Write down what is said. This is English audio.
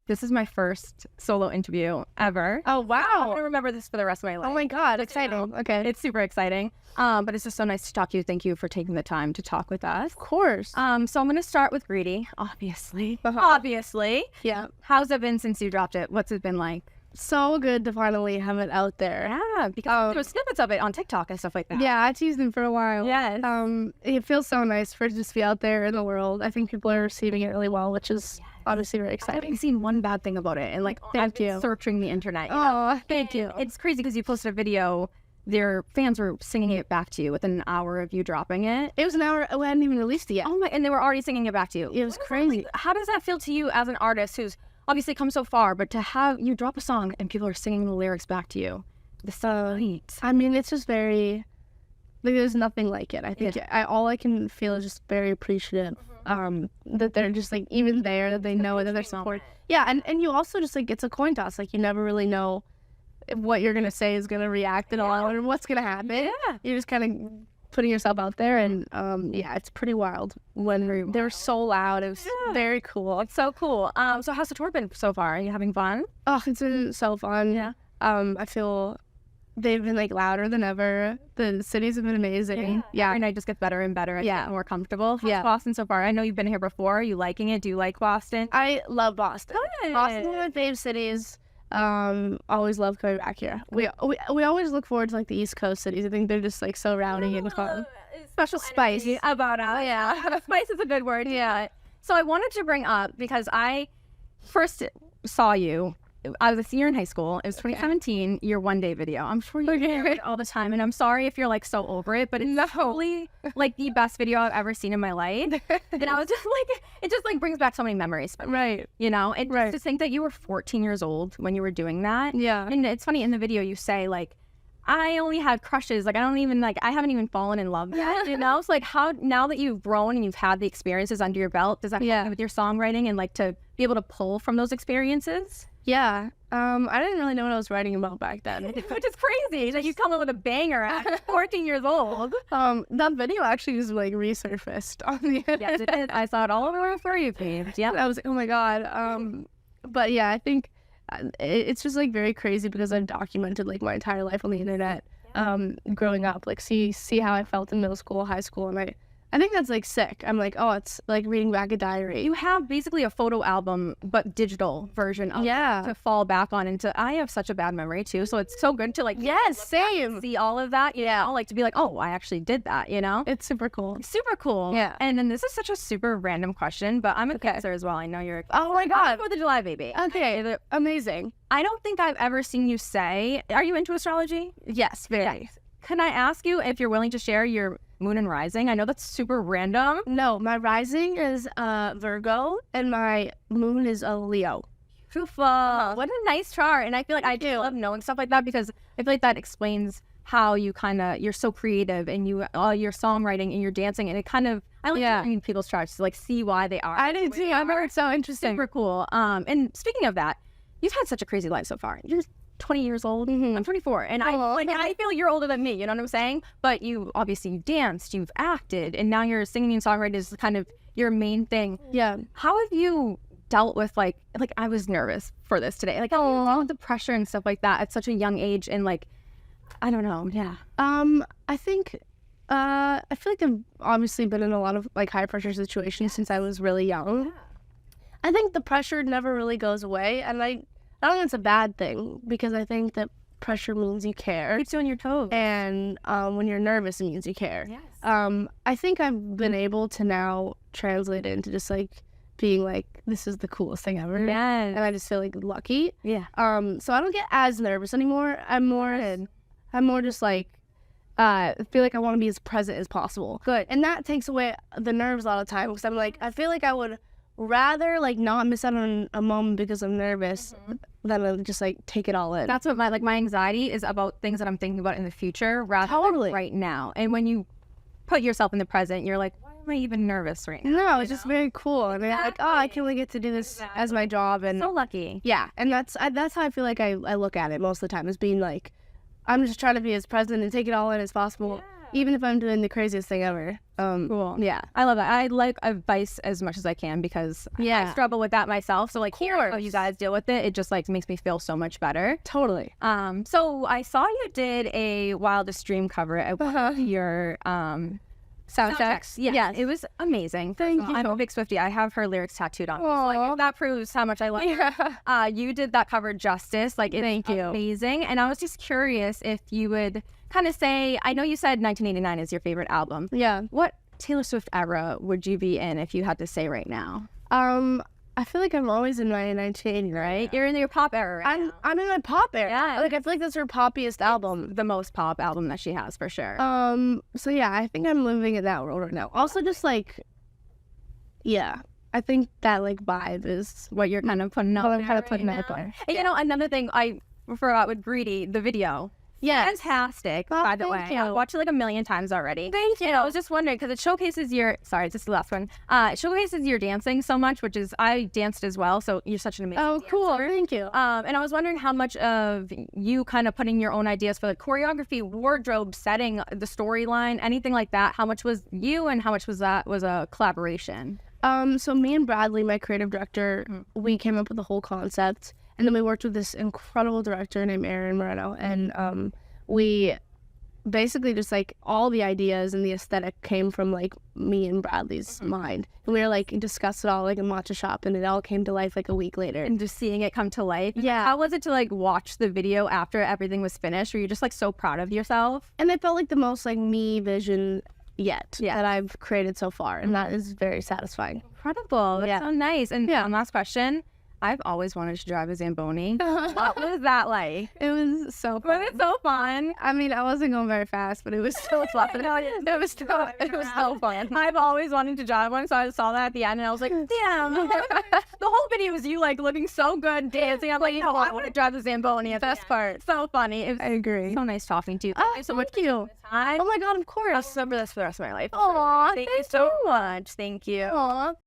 This is my first solo interview ever. Oh, wow. I'm going to remember this for the rest of my life. Oh my God, exciting. Okay. It's super exciting. But it's just so nice to talk to you. Thank you for taking the time to talk with us. Of course. So I'm going to start with Greedy, obviously. Uh-huh. Obviously. Yeah. How's it been since you dropped it? What's it been like? So good to finally have it out there. Yeah, because there were snippets of it on TikTok and stuff like that. Yeah, I teased him for a while. Yes. It feels so nice for it to just be out there in the world. I think people are receiving it really well, which is obviously very I exciting. haven't seen one bad thing about it. And like, I've been searching the internet. You know? Oh, thank you. It's crazy because you posted a video. Their fans were singing it back to you within an hour of you dropping it. It was an hour. We hadn't even released it yet. Oh my! And they were already singing it back to you. It was crazy. How does that feel to you as an artist who's obviously come so far, but to have you drop a song and people are singing the lyrics back to you? This so neat. I mean, it's just very. Like, there's nothing like it. I think all I can feel is just very appreciative. That they're just like even there, that they know that they're support. Yeah, and you also just like it's a coin toss. Like you never really know what you're gonna say is gonna react at all, or what's gonna happen. Yeah, you're just kind of putting yourself out there, and yeah, it's pretty wild. When they were so loud, it was very cool. It's so cool. So how's the tour been so far? Are you having fun? Oh, it's been so fun. Yeah. I feel they've been like louder than ever. The cities have been amazing. Yeah. Every night just gets better and better. Yeah. More comfortable. How's Yeah. Boston so far? I know you've been here before. Are you liking it? Do you like Boston? I love Boston. Good. Boston's one of my fave cities. Always love coming back here. We always look forward to like the East Coast cities. I think they're just like so rowdy and fun. Special spice about us. Yeah. Spice is a good word. Yeah. So I wanted to bring up, because I first saw you, I was a senior in high school. It was 2017, your One Day video. I'm sure you hear it all the time, and I'm sorry if you're like so over it, but it's totally like the best video I've ever seen in my life. And I was just like, it just like brings back so many memories. Right. You know, and just to think that you were 14 years old when you were doing that. Yeah. And it's funny, in the video you say like, I only had crushes. Like, I haven't even fallen in love yet, you know? So like, how, now that you've grown and you've had the experiences under your belt, does that help you with your songwriting and like to be able to pull from those experiences? Yeah. I didn't really know what I was writing about back then. Which is crazy that you come up with a banger at 14 years old. That video actually just like resurfaced on the internet. Yes, it did. I saw it all over our For You page. Yeah. I was like, oh my God. But yeah, I think it's just like very crazy because I've documented like my entire life on the internet, growing up, like see how I felt in middle school, high school, and I think that's like sick. I'm like, oh, it's like reading back a diary. You have basically a photo album, but digital version of to fall back on. And I have such a bad memory too, so it's so good to like same see all of that. You know, like to be like, oh, I actually did that. You know, it's super cool. Super cool. Yeah. And then this is such a super random question, but I'm a Cancer as well. I know you're. Oh my God. I'm 4th of July baby. Okay, amazing. I don't think I've ever seen you say. Are you into astrology? Yes, very. Yes. Can I ask you if you're willing to share your moon and rising? I know that's super random. No, my rising is Virgo and my moon is a Leo. Beautiful. What a nice chart. And I feel like I do love knowing stuff like that, because I feel like that explains how you you're so creative, and your songwriting and your dancing, and it kind of, I like reading people's charts to like see why they are. I did too. I heard it's so interesting. Super cool. And speaking of that, you've had such a crazy life so far. You're 20 years old. I'm 24, and I feel you're older than me. You know what I'm saying? But you danced, you've acted, and now you're singing and songwriting is kind of your main thing. Yeah. How have you dealt with like I was nervous for this today. Like, how do you deal with the pressure and stuff like that at such a young age? And like, I don't know. Yeah. I think I feel like I've obviously been in a lot of like high pressure situations since I was really young. Yeah. I think the pressure never really goes away, and I don't think it's a bad thing, because I think that pressure means you care. Keeps you on your toes. And when you're nervous, it means you care. Yes. I think I've been able to now translate it into just like being like, this is the coolest thing ever. Yes. And I just feel like lucky. Yeah. So I don't get as nervous anymore. I'm more just like, feel like I want to be as present as possible. Good. And that takes away the nerves a lot of time, because I'm like, I feel like I would rather like not miss out on a moment because I'm nervous than just like take it all in. That's what my anxiety is about, things that I'm thinking about in the future rather than right now. And when you put yourself in the present, you're like, why am I even nervous right now? No, it's just very cool. And I'm like, oh, I can only get to do this as my job. And so lucky. Yeah. And that's how I feel like I look at it most of the time, as being like, I'm just trying to be as present and take it all in as possible. even if I'm doing the craziest thing ever. Cool. Yeah. I love that. I like advice as much as I can because I struggle with that myself. So like hearing how you guys deal with it, it just like makes me feel so much better. Totally. So I saw you did a Wildest Dream cover at one of your sound checks. Yeah, it was amazing. Thank you. I'm a big Swiftie. I have her lyrics tattooed on me. So, like, that proves how much I love her. You did that cover justice. Like, it's amazing. And I was just curious if you would kind of say, I know you said 1989 is your favorite album. Yeah. What Taylor Swift era would you be in if you had to say right now? I feel like I'm always in my 1980, right? You're in your pop era right now. I'm in my pop era. Yeah. Like, I feel like that's her poppiest album. The most pop album that she has, for sure. So yeah, I think I'm living in that world right now. Also, just like, yeah, I think that like vibe is what you're kind of putting out what I'm there kind of putting right out now. there. And you know, another thing I forgot with Greedy, the video. Yeah. Fantastic, by the way. thank you. I watched it like a million times already. Thank you. And I was just wondering, because it showcases your, sorry, this is the last one. It showcases your dancing so much, which is, I danced as well, so you're such an amazing dancer. Cool. Thank you. And I was wondering how much of you kind of putting your own ideas for the choreography, wardrobe, setting, the storyline, anything like that, how much was you and how much was that was a collaboration? So me and Bradley, my creative director, we came up with the whole concept, and then we worked with this incredible director named Aaron Moreno, and we basically just like all the ideas and the aesthetic came from like me and Bradley's mind, and we were like discussed it all like in matcha shop, and it all came to life like a week later. And just seeing it come to life. Yeah. How was it to like watch the video after everything was finished? Were you just like so proud of yourself? And it felt like the most like me vision yet that I've created so far, and that is very satisfying. Incredible. That's so nice. And one last question. I've always wanted to drive a Zamboni. What was that like? It was so fun. Was it so fun? I mean, I wasn't going very fast, but it was still fun. It was so fun. I've always wanted to drive one, so I saw that at the end, and I was like, damn. The whole video was you like looking so good, dancing. I'm like, no, I want to drive the Zamboni. Best part. So funny. I agree. So nice talking to you. Oh, Thank you so much. thank you. Time. Oh my God, of course. I'll remember this for the rest of my life. Aw, Thank you so much. Thank you. Aw.